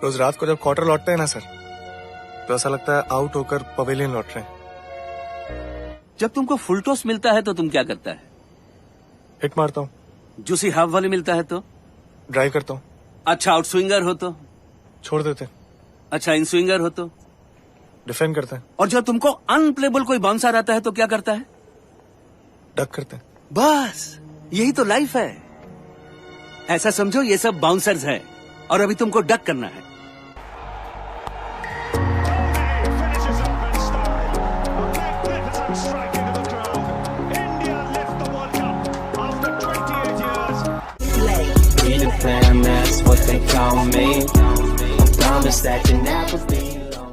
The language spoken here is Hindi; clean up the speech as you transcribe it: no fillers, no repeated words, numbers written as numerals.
रोज रात को जब क्वार्टर लौटते हैं ना सर, तो ऐसा लगता है आउट होकर पवेलियन लौट रहे हैं। जब तुमको फुल टॉस मिलता है तो तुम क्या करता है? हिट मारता हूँ। जूसी हाफ वाली मिलता है तो ड्राइव करता हूँ। अच्छा, आउट स्विंगर हो तो छोड़ देते हैं। अच्छा, इन स्विंगर हो तो डिफेंड करते हैं। और जब तुमको अनप्लेबल कोई बाउंसर आता है तो क्या करता है? डक करते हैं। बस यही तो लाइफ है। ऐसा समझो ये सब बाउंसर्स है और अभी तुमको डक करना है। That's what they call me. I promise that you never be alone.